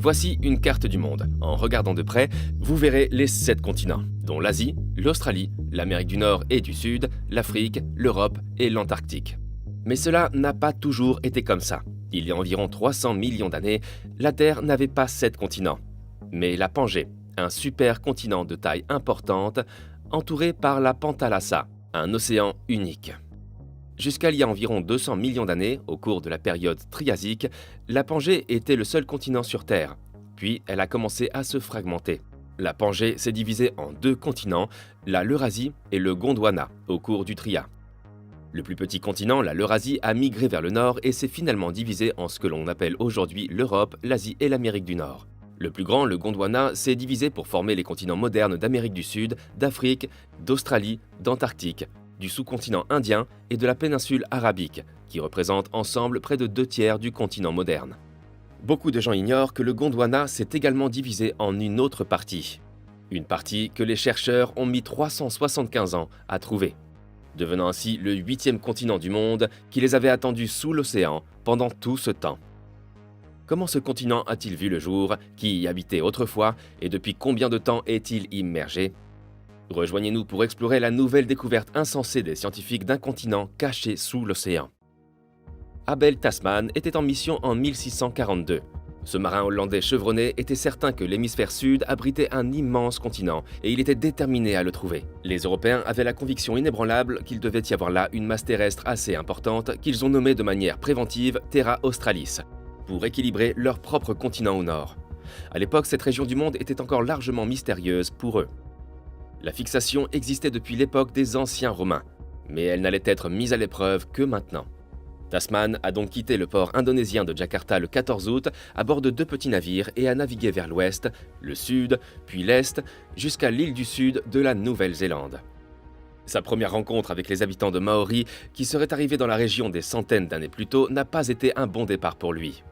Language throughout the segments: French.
Voici une carte du monde. En regardant de près, vous verrez les 7 continents, dont l'Asie, l'Australie, l'Amérique du Nord et du Sud, l'Afrique, l'Europe et l'Antarctique. Mais cela n'a pas toujours été comme ça. Il y a environ 300 millions d'années, la Terre n'avait pas 7 continents, mais la Pangée, un supercontinent de taille importante, entouré par la Pantalassa, un océan unique. Jusqu'à il y a environ 200 millions d'années, au cours de la période Triasique, la Pangée était le seul continent sur Terre. Puis elle a commencé à se fragmenter. La Pangée s'est divisée en 2 continents, la Eurasie et le Gondwana, au cours du Trias. Le plus petit continent, la Eurasie, a migré vers le nord et s'est finalement divisé en ce que l'on appelle aujourd'hui l'Europe, l'Asie et l'Amérique du Nord. Le plus grand, le Gondwana, s'est divisé pour former les continents modernes d'Amérique du Sud, d'Afrique, d'Australie, d'Antarctique, du sous-continent indien et de la péninsule arabique, qui représentent ensemble près de 2/3 du continent moderne. Beaucoup de gens ignorent que le Gondwana s'est également divisé en une autre partie. Une partie que les chercheurs ont mis 375 ans à trouver, devenant ainsi le 8e continent du monde qui les avait attendus sous l'océan pendant tout ce temps. Comment ce continent a-t-il vu le jour? Qui y habitait autrefois? Et depuis combien de temps est-il immergé? Rejoignez-nous pour explorer la nouvelle découverte insensée des scientifiques d'un continent caché sous l'océan. Abel Tasman était en mission en 1642. Ce marin hollandais chevronné était certain que l'hémisphère sud abritait un immense continent et il était déterminé à le trouver. Les Européens avaient la conviction inébranlable qu'il devait y avoir là une masse terrestre assez importante qu'ils ont nommée de manière préventive Terra Australis, pour équilibrer leur propre continent au nord. À l'époque, cette région du monde était encore largement mystérieuse pour eux. La fixation existait depuis l'époque des anciens Romains, mais elle n'allait être mise à l'épreuve que maintenant. Tasman a donc quitté le port indonésien de Jakarta le 14 août à bord de 2 petits navires et a navigué vers l'ouest, le sud, puis l'est, jusqu'à l'île du sud de la Nouvelle-Zélande. Sa première rencontre avec les habitants de Maori, qui seraient arrivés dans la région des centaines d'années plus tôt, n'a pas été un bon départ pour lui.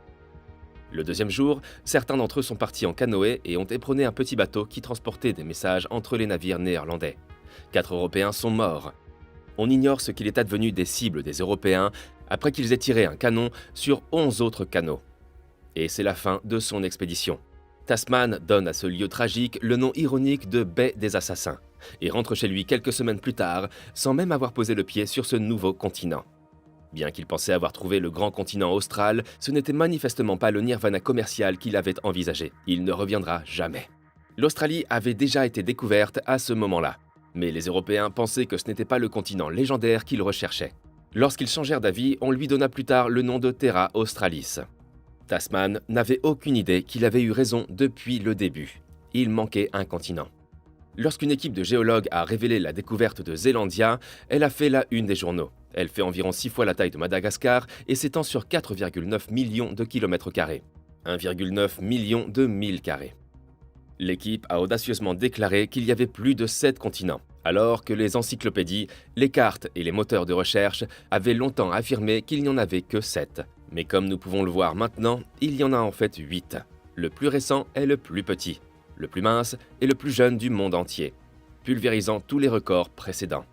Le deuxième jour, certains d'entre eux sont partis en canoë et ont éperonné un petit bateau qui transportait des messages entre les navires néerlandais. 4 Européens sont morts. On ignore ce qu'il est advenu des cibles des Européens après qu'ils aient tiré un canon sur 11 autres canots. Et c'est la fin de son expédition. Tasman donne à ce lieu tragique le nom ironique de Baie des Assassins et rentre chez lui quelques semaines plus tard sans même avoir posé le pied sur ce nouveau continent. Bien qu'il pensait avoir trouvé le grand continent austral, ce n'était manifestement pas le nirvana commercial qu'il avait envisagé. Il ne reviendra jamais. L'Australie avait déjà été découverte à ce moment-là, mais les Européens pensaient que ce n'était pas le continent légendaire qu'ils recherchaient. Lorsqu'ils changèrent d'avis, on lui donna plus tard le nom de Terra Australis. Tasman n'avait aucune idée qu'il avait eu raison depuis le début. Il manquait un continent. Lorsqu'une équipe de géologues a révélé la découverte de Zélandia, elle a fait la une des journaux. Elle fait environ 6 fois la taille de Madagascar et s'étend sur 4,9 millions de kilomètres carrés. 1,9 million de milles carrés. L'équipe a audacieusement déclaré qu'il y avait plus de 7 continents, alors que les encyclopédies, les cartes et les moteurs de recherche avaient longtemps affirmé qu'il n'y en avait que 7. Mais comme nous pouvons le voir maintenant, il y en a en fait 8. Le plus récent est le plus petit, le plus mince et le plus jeune du monde entier, pulvérisant tous les records précédents.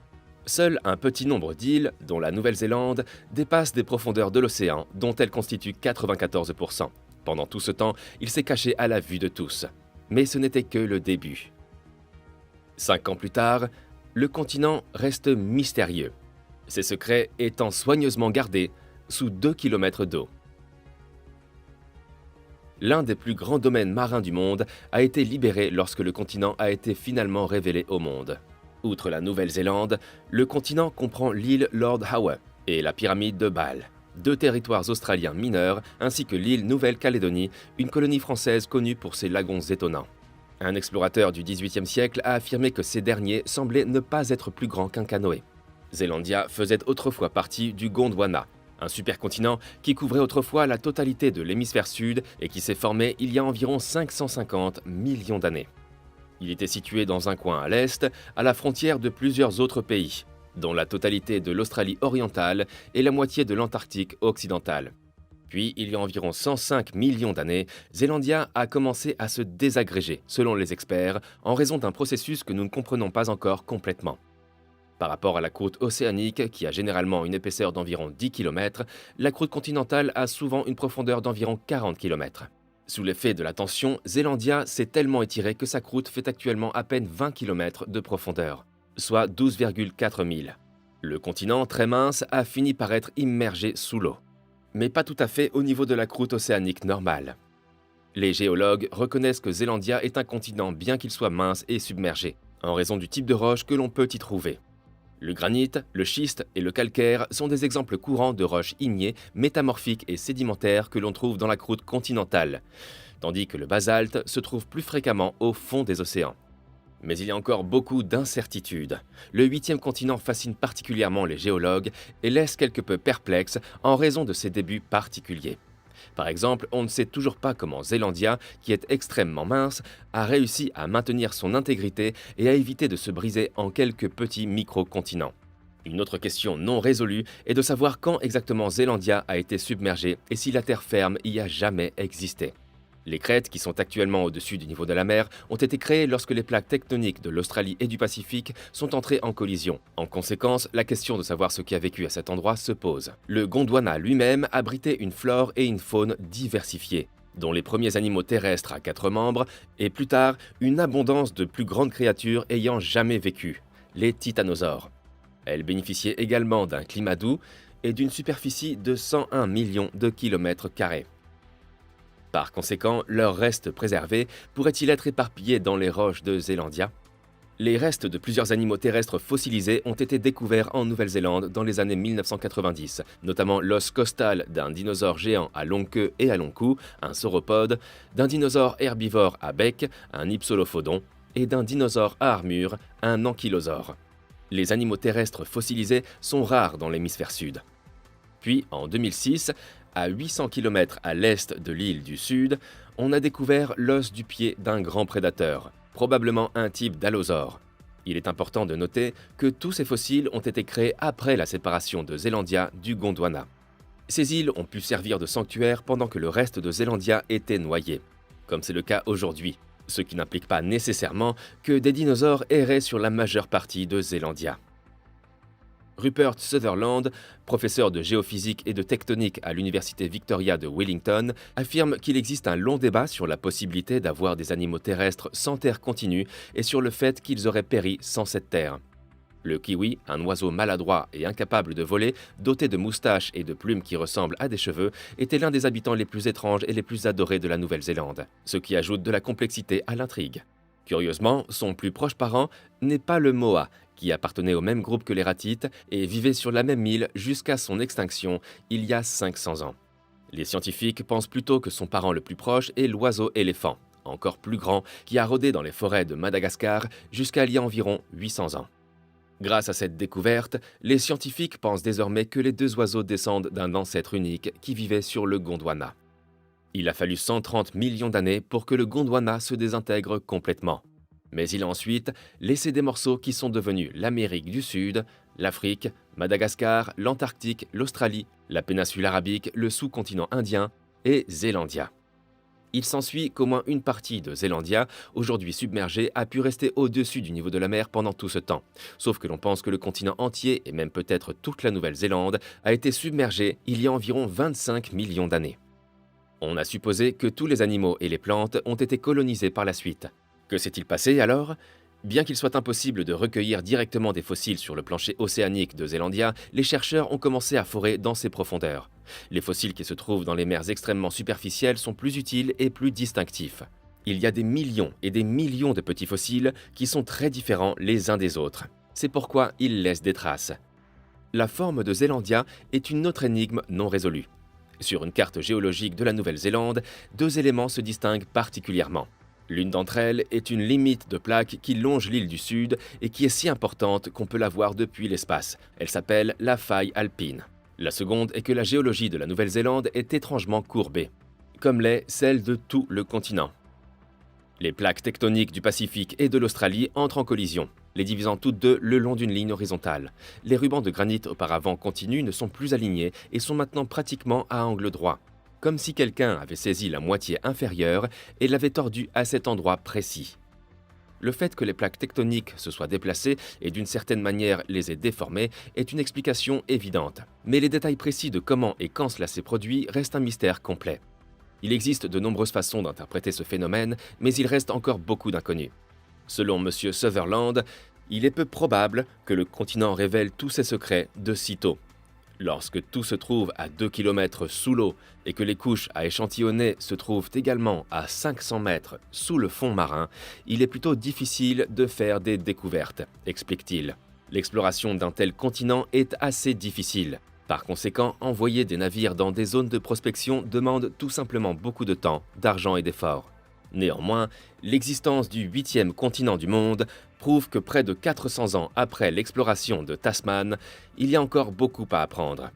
Seul un petit nombre d'îles, dont la Nouvelle-Zélande, dépasse des profondeurs de l'océan, dont elle constitue 94%. Pendant tout ce temps, il s'est caché à la vue de tous. Mais ce n'était que le début. 5 ans plus tard, le continent reste mystérieux, ses secrets étant soigneusement gardés sous 2 km d'eau. L'un des plus grands domaines marins du monde a été libéré lorsque le continent a été finalement révélé au monde. Outre la Nouvelle-Zélande, le continent comprend l'île Lord Howe et la pyramide de Bâle, 2 territoires australiens mineurs, ainsi que l'île Nouvelle-Calédonie, une colonie française connue pour ses lagons étonnants. Un explorateur du XVIIIe siècle a affirmé que ces derniers semblaient ne pas être plus grands qu'un canoë. Zélandia faisait autrefois partie du Gondwana, un supercontinent qui couvrait autrefois la totalité de l'hémisphère sud et qui s'est formé il y a environ 550 millions d'années. Il était situé dans un coin à l'est, à la frontière de plusieurs autres pays, dont la totalité de l'Australie orientale et la moitié de l'Antarctique occidentale. Puis, il y a environ 105 millions d'années, Zélandia a commencé à se désagréger, selon les experts, en raison d'un processus que nous ne comprenons pas encore complètement. Par rapport à la croûte océanique, qui a généralement une épaisseur d'environ 10 km, la croûte continentale a souvent une profondeur d'environ 40 km. Sous l'effet de la tension, Zelandia s'est tellement étirée que sa croûte fait actuellement à peine 20 km de profondeur, soit 12,4 milles. Le continent, très mince, a fini par être immergé sous l'eau. Mais pas tout à fait au niveau de la croûte océanique normale. Les géologues reconnaissent que Zelandia est un continent bien qu'il soit mince et submergé, en raison du type de roche que l'on peut y trouver. Le granit, le schiste et le calcaire sont des exemples courants de roches ignées, métamorphiques et sédimentaires que l'on trouve dans la croûte continentale, tandis que le basalte se trouve plus fréquemment au fond des océans. Mais il y a encore beaucoup d'incertitudes. Le 8e continent fascine particulièrement les géologues et laisse quelque peu perplexes en raison de ses débuts particuliers. Par exemple, on ne sait toujours pas comment Zelandia, qui est extrêmement mince, a réussi à maintenir son intégrité et à éviter de se briser en quelques petits micro-continents. Une autre question non résolue est de savoir quand exactement Zelandia a été submergée et si la terre ferme y a jamais existé. Les crêtes, qui sont actuellement au-dessus du niveau de la mer, ont été créées lorsque les plaques tectoniques de l'Australie et du Pacifique sont entrées en collision. En conséquence, la question de savoir ce qui a vécu à cet endroit se pose. Le Gondwana lui-même abritait une flore et une faune diversifiées, dont les premiers animaux terrestres à 4 membres, et plus tard, une abondance de plus grandes créatures ayant jamais vécu, les titanosaures. Elle bénéficiait également d'un climat doux et d'une superficie de 101 millions de kilomètres carrés. Par conséquent, leurs restes préservés pourraient-ils être éparpillés dans les roches de Zelandia? Les restes de plusieurs animaux terrestres fossilisés ont été découverts en Nouvelle-Zélande dans les années 1990, notamment l'os costal d'un dinosaure géant à longue queue et à long cou, un sauropode, d'un dinosaure herbivore à bec, un hypsolophodon, et d'un dinosaure à armure, un ankylosaure. Les animaux terrestres fossilisés sont rares dans l'hémisphère sud. Puis, en 2006, à 800 km à l'est de l'île du Sud, on a découvert l'os du pied d'un grand prédateur, probablement un type d'allosaure. Il est important de noter que tous ces fossiles ont été créés après la séparation de Zelandia du Gondwana. Ces îles ont pu servir de sanctuaire pendant que le reste de Zelandia était noyé, comme c'est le cas aujourd'hui, ce qui n'implique pas nécessairement que des dinosaures erraient sur la majeure partie de Zelandia. Rupert Sutherland, professeur de géophysique et de tectonique à l'Université Victoria de Wellington, affirme qu'il existe un long débat sur la possibilité d'avoir des animaux terrestres sans terre continue et sur le fait qu'ils auraient péri sans cette terre. Le kiwi, un oiseau maladroit et incapable de voler, doté de moustaches et de plumes qui ressemblent à des cheveux, était l'un des habitants les plus étranges et les plus adorés de la Nouvelle-Zélande, ce qui ajoute de la complexité à l'intrigue. Curieusement, son plus proche parent n'est pas le moa, qui appartenait au même groupe que les ratites et vivait sur la même île jusqu'à son extinction il y a 500 ans. Les scientifiques pensent plutôt que son parent le plus proche est l'oiseau éléphant, encore plus grand, qui a rôdé dans les forêts de Madagascar jusqu'à il y a environ 800 ans. Grâce à cette découverte, les scientifiques pensent désormais que les deux oiseaux descendent d'un ancêtre unique qui vivait sur le Gondwana. Il a fallu 130 millions d'années pour que le Gondwana se désintègre complètement. Mais il a ensuite laissé des morceaux qui sont devenus l'Amérique du Sud, l'Afrique, Madagascar, l'Antarctique, l'Australie, la péninsule arabique, le sous-continent indien et Zelandia. Il s'ensuit qu'au moins une partie de Zelandia, aujourd'hui submergée, a pu rester au-dessus du niveau de la mer pendant tout ce temps. Sauf que l'on pense que le continent entier, et même peut-être toute la Nouvelle-Zélande, a été submergé il y a environ 25 millions d'années. On a supposé que tous les animaux et les plantes ont été colonisés par la suite. Que s'est-il passé alors ? Bien qu'il soit impossible de recueillir directement des fossiles sur le plancher océanique de Zelandia, les chercheurs ont commencé à forer dans ses profondeurs. Les fossiles qui se trouvent dans les mers extrêmement superficielles sont plus utiles et plus distinctifs. Il y a des millions et des millions de petits fossiles qui sont très différents les uns des autres. C'est pourquoi ils laissent des traces. La forme de Zelandia est une autre énigme non résolue. Sur une carte géologique de la Nouvelle-Zélande, deux éléments se distinguent particulièrement. L'une d'entre elles est une limite de plaque qui longe l'île du Sud et qui est si importante qu'on peut la voir depuis l'espace. Elle s'appelle la faille alpine. La seconde est que la géologie de la Nouvelle-Zélande est étrangement courbée, comme l'est celle de tout le continent. Les plaques tectoniques du Pacifique et de l'Australie entrent en collision, les divisant toutes deux le long d'une ligne horizontale. Les rubans de granit auparavant continus ne sont plus alignés et sont maintenant pratiquement à angle droit, comme si quelqu'un avait saisi la moitié inférieure et l'avait tordue à cet endroit précis. Le fait que les plaques tectoniques se soient déplacées et d'une certaine manière les aient déformées est une explication évidente, mais les détails précis de comment et quand cela s'est produit restent un mystère complet. Il existe de nombreuses façons d'interpréter ce phénomène, mais il reste encore beaucoup d'inconnus. Selon M. Sutherland, il est peu probable que le continent révèle tous ses secrets de sitôt. Lorsque tout se trouve à 2 km sous l'eau et que les couches à échantillonner se trouvent également à 500 mètres sous le fond marin, il est plutôt difficile de faire des découvertes, explique-t-il. L'exploration d'un tel continent est assez difficile. Par conséquent, envoyer des navires dans des zones de prospection demande tout simplement beaucoup de temps, d'argent et d'efforts. Néanmoins, l'existence du 8e continent du monde prouve que près de 400 ans après l'exploration de Tasman, il y a encore beaucoup à apprendre.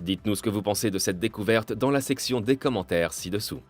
Dites-nous ce que vous pensez de cette découverte dans la section des commentaires ci-dessous.